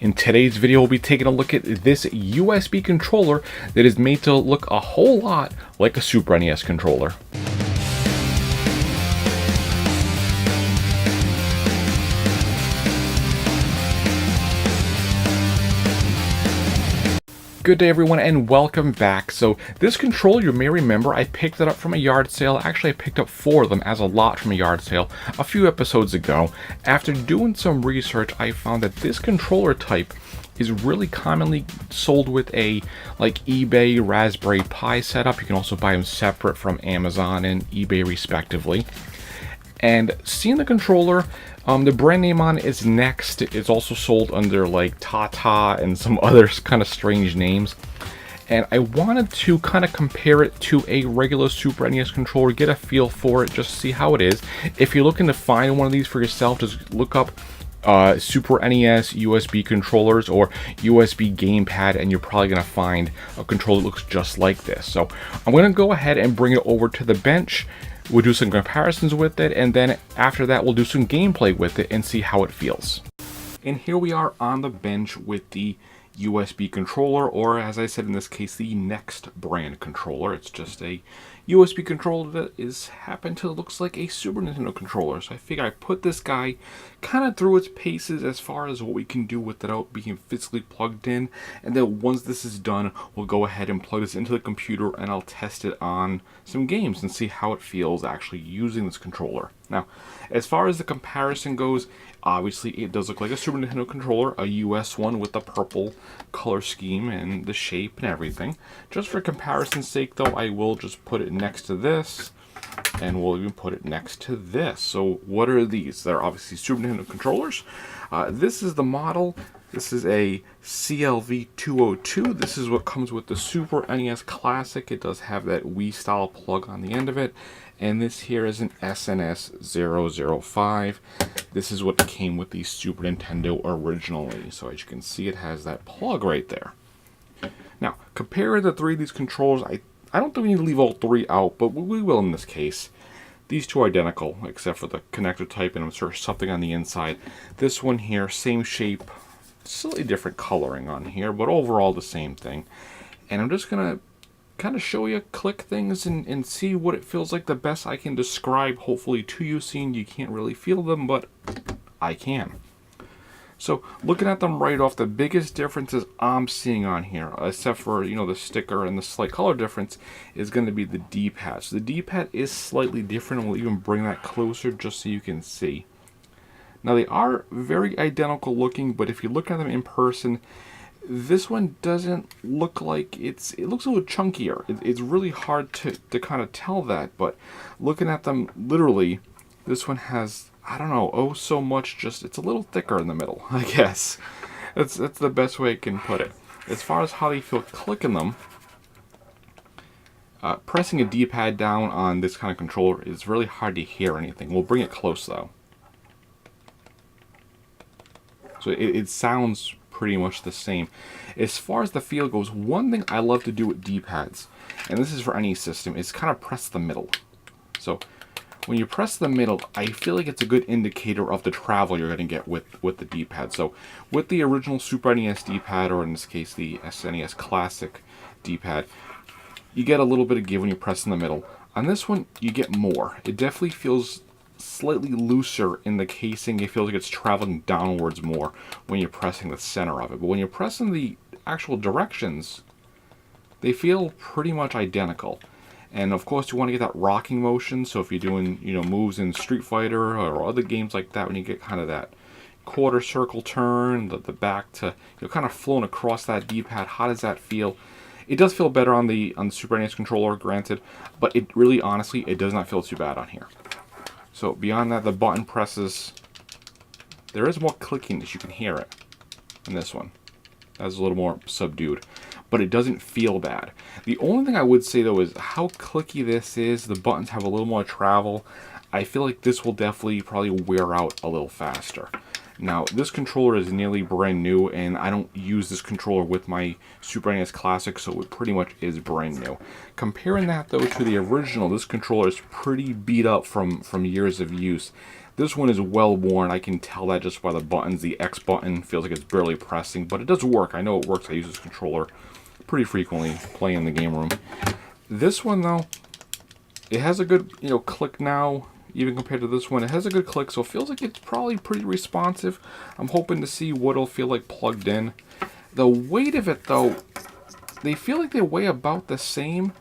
In today's video, we'll be taking a look at this USB controller that is made to look a whole lot like a Super NES controller. Good day everyone and welcome back. So this controller, you may remember, I picked it up from a yard sale. Actually, I picked up 4 of them as a lot from a yard sale a few episodes ago. After doing some research, I found that this controller type is really commonly sold with a like eBay Raspberry Pi setup. You can also buy them separate from Amazon and eBay respectively. And seeing the controller, the brand name on it is NEXT. It's also sold under like Tata and some other kind of strange names. And I wanted to kind of compare it to a regular Super NES controller, get a feel for it, just see how it is. If you're looking to find one of these for yourself, just look up Super NES USB controllers or USB Gamepad, and you're probably going to find a controller that looks just like this. So I'm going to go ahead and bring it over to the bench. We'll do some comparisons with it, and then after that we'll do some gameplay with it and see how it feels. And here we are on the bench with the USB controller, or as I said in this case, the NEXT brand controller. It's just a USB controller that looks like a Super Nintendo controller. So I figure I put this guy kind of through its paces as far as what we can do with it without being physically plugged in. And then once this is done, we'll go ahead and plug this into the computer and I'll test it on some games and see how it feels actually using this controller. Now, as far as the comparison goes, obviously it does look like a Super Nintendo controller, a US one with the purple color scheme and the shape and everything. Just for comparison's sake though, I will just put it next to this, and we'll even put it next to this. So what are these? They're obviously Super Nintendo controllers. This is the model. This is a CLV202. This is what comes with the Super NES Classic. It does have that Wii style plug on the end of it. And this here is an SNS005. This is what came with the Super Nintendo originally. So as you can see, it has that plug right there. Now, comparing the 3 of these controllers, I don't think we need to leave all 3 out, but we will in this case. These 2 are identical, except for the connector type, and I'm sure something on the inside. This one here, same shape, slightly different coloring on here, but overall the same thing. And I'm just going to kind of show you, click things, and see what it feels like the best I can describe, hopefully to you, seeing you can't really feel them, but I can. So looking at them right off, the biggest differences I'm seeing on here, except for, you know, the sticker and the slight color difference, is going to be the D-pad. So the D-pad is slightly different, and we'll even bring that closer just so you can see. Now they are very identical looking, but if you look at them in person, this one doesn't look like it looks a little chunkier. It's really hard to kind of tell that, but looking at them literally, this one has, I don't know, oh so much, just it's a little thicker in the middle, I guess. That's the best way I can put it. As far as how they feel clicking them, pressing a D-pad down on this kind of controller is really hard to hear anything. We'll bring it close though. So it sounds pretty much the same. As far as the feel goes, one thing I love to do with D-pads, and this is for any system, is kind of press the middle. So when you press the middle, I feel like it's a good indicator of the travel you're going to get with the D-pad. So with the original Super NES D-pad, or in this case the SNES Classic D-pad, you get a little bit of give when you press in the middle. On this one, you get more. It definitely feels slightly looser in the casing. It feels like it's traveling downwards more when you're pressing the center of it. But when you're pressing the actual directions, they feel pretty much identical. And of course, you want to get that rocking motion. So if you're doing, you know, moves in Street Fighter or other games like that, when you get kind of that quarter circle turn, the back to, you know, kind of flowing across that D-pad, how does that feel? It does feel better on the Super NES controller, granted, but it really, honestly, it does not feel too bad on here. So beyond that, the button presses, there is more clickiness. You can hear it in this one. That's a little more subdued, but it doesn't feel bad. The only thing I would say though is how clicky this is. The buttons have a little more travel. I feel like this will definitely probably wear out a little faster. Now, this controller is nearly brand new, and I don't use this controller with my Super NES Classic, so it pretty much is brand new. Comparing that, though, to the original, this controller is pretty beat up from years of use. This one is well worn. I can tell that just by the buttons. The X button feels like it's barely pressing, but it does work. I know it works. I use this controller pretty frequently playing in the game room. This one, though, it has a good, click now, even compared to this one. It has a good click, so it feels like it's probably pretty responsive. I'm hoping to see what it'll feel like plugged in. The weight of it, though, they feel like they weigh about the same.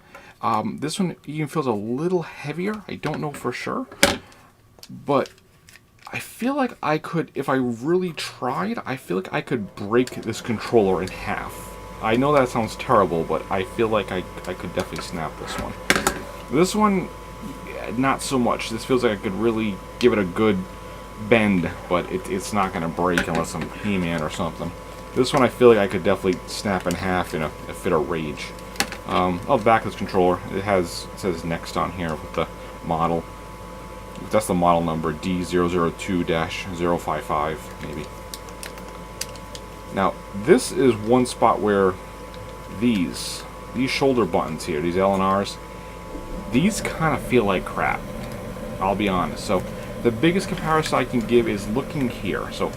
This one even feels a little heavier. I don't know for sure. But I feel like I could, if I really tried, I feel like I could break this controller in half. I know that sounds terrible, but I feel like I could definitely snap this one. This one, not so much. This feels like I could really give it a good bend, but it's not going to break unless I'm He-Man or something. This one I feel like I could definitely snap in half in a fit of rage. I'll back this controller. It says NEXT on here with the model. That's the model number, D002-055, maybe. Now, this is one spot where these shoulder buttons here, these L and R's, these kind of feel like crap. I'll be honest. So, the biggest comparison I can give is looking here. So,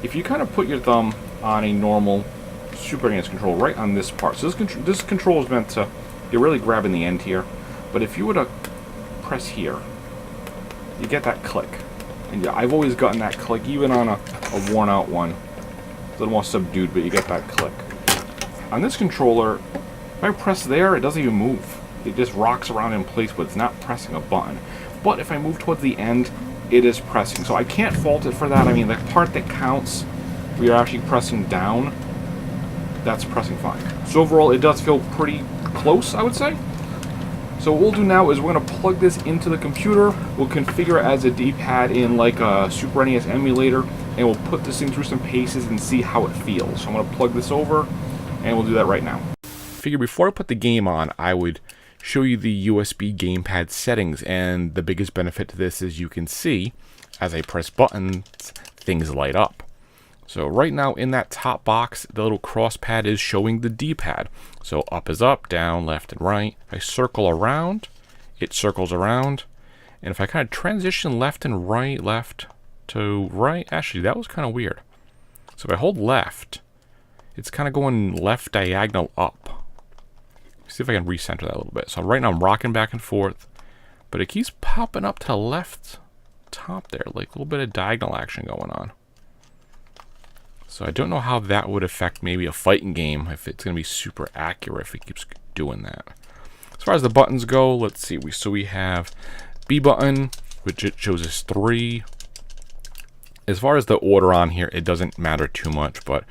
if you kind of put your thumb on a normal Super NES controller, right on this part. So, this control is meant to, you're really grabbing the end here. But if you were to press here, you get that click. And yeah, I've always gotten that click, even on a worn out one. A little more subdued, but you get that click. On this controller, if I press there, it doesn't even move. It just rocks around in place, but it's not pressing a button. But if I move towards the end, it is pressing. So I can't fault it for that. I mean, the part that counts, where you're actually pressing down, that's pressing fine. So overall, it does feel pretty close, I would say. So what we'll do now is we're going to plug this into the computer. We'll configure it as a D-pad in like a Super NES emulator, and we'll put this thing through some paces and see how it feels. So I'm going to plug this over, and we'll do that right now. Figure before I put the game on, I would show you the USB gamepad settings, and the biggest benefit to this is you can see, as I press buttons, things light up. So right now in that top box, the little cross pad is showing the D-pad. So up is up, down, left, and right. If I circle around, it circles around. And if I kind of transition left and right, left to right, actually that was kind of weird. So if I hold left, it's kind of going left diagonal up. See if I can recenter that a little bit. So right now I'm rocking back and forth, but it keeps popping up to the left top there, like a little bit of diagonal action going on. So I don't know how that would affect maybe a fighting game, if it's going to be super accurate if it keeps doing that. As far as the buttons go, let's see. So we have B button, which it shows us 3. As far as the order on here, it doesn't matter too much, but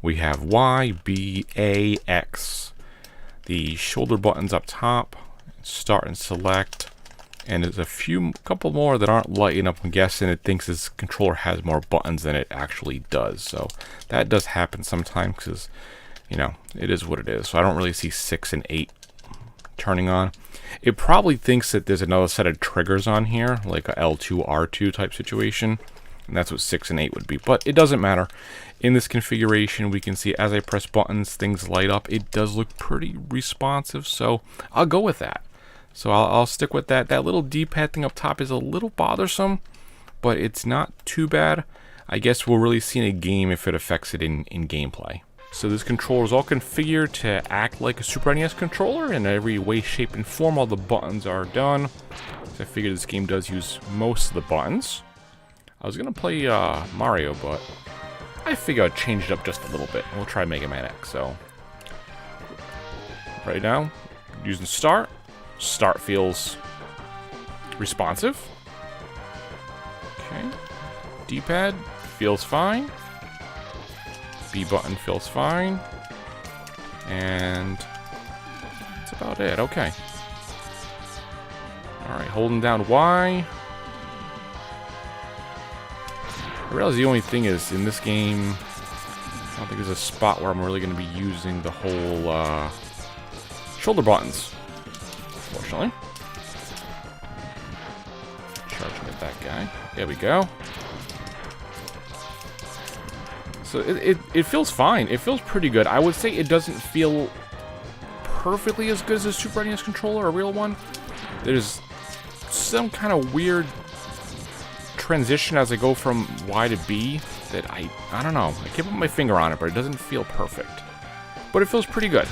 we have Y, B, A, X. The shoulder buttons up top, start and select. And there's a couple more that aren't lighting up. I'm guessing it thinks this controller has more buttons than it actually does. So that does happen sometimes because, it is what it is. So I don't really see 6 and 8 turning on. It probably thinks that there's another set of triggers on here, like a L2, R2 type situation. And that's what 6 and 8 would be. But it doesn't matter. In this configuration, we can see as I press buttons, things light up. It does look pretty responsive. So I'll go with that. So I'll stick with that. That little D-pad thing up top is a little bothersome, but it's not too bad. I guess we'll really see in a game if it affects it in gameplay. So this controller is all configured to act like a Super NES controller in every way, shape, and form. All the buttons are done. So I figured this game does use most of the buttons. I was going to play Mario, but I figure I'd change it up just a little bit. We'll try Mega Man X. So right now, using start. Start feels responsive. Okay. D-pad feels fine. B button feels fine. And that's about it. Okay. Alright, holding down Y. I realize the only thing is, in this game, I don't think there's a spot where I'm really going to be using the whole shoulder buttons. Unfortunately. Charging at that guy. There we go. So it feels fine. It feels pretty good. I would say it doesn't feel perfectly as good as a Super NES controller, a real one. There's some kind of weird transition as I go from Y to B that I don't know. I can't put my finger on it, but it doesn't feel perfect. But it feels pretty good.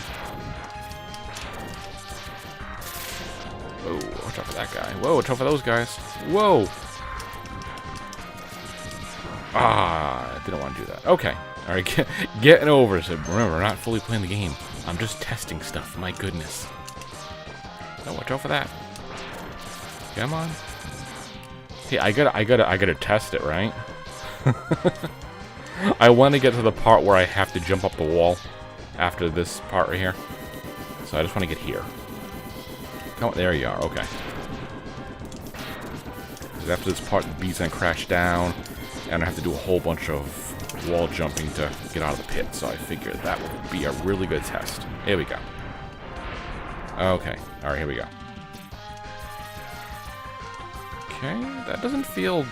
Whoa, watch out for that guy. Whoa, watch out for those guys. Whoa. Ah, I didn't want to do that. Okay. All right, getting over it. So remember, we're not fully playing the game. I'm just testing stuff. My goodness. Oh, watch out for that. Come on. Hey, I gotta test it, right? I want to get to the part where I have to jump up the wall after this part right here. So I just want to get here. Come on, there you are. Okay. Because after this part, the beat's gonna crash down, and I have to do a whole bunch of wall jumping to get out of the pit. So I figured that would be a really good test. Here we go. Okay. All right. Here we go. Okay, that doesn't feel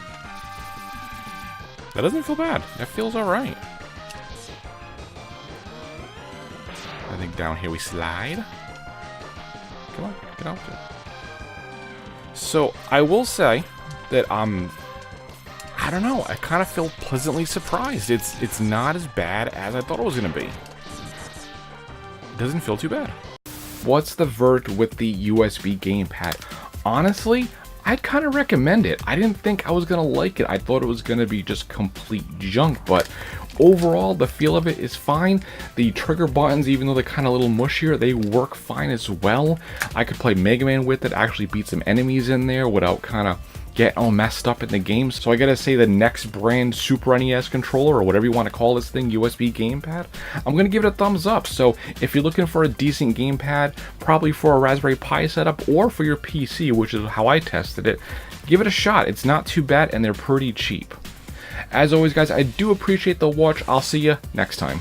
bad. That feels alright. I think down here we slide. Come on, get out there. So, I will say that I don't know, I kind of feel pleasantly surprised. It's not as bad as I thought it was going to be. It doesn't feel too bad. What's the verdict with the USB gamepad? Honestly, I'd kind of recommend it. I didn't think I was going to like it. I thought it was going to be just complete junk, but overall, the feel of it is fine. The trigger buttons, even though they're kind of a little mushier, they work fine as well. I could play Mega Man with it, actually beat some enemies in there without kind of getting all messed up in the game. So I gotta say, the next brand Super NES controller, or whatever you want to call this thing, USB gamepad, I'm gonna give it a thumbs up. So if you're looking for a decent gamepad, probably for a Raspberry Pi setup or for your PC, which is how I tested it, give it a shot. It's not too bad and they're pretty cheap. As always, guys, I do appreciate the watch. I'll see you next time.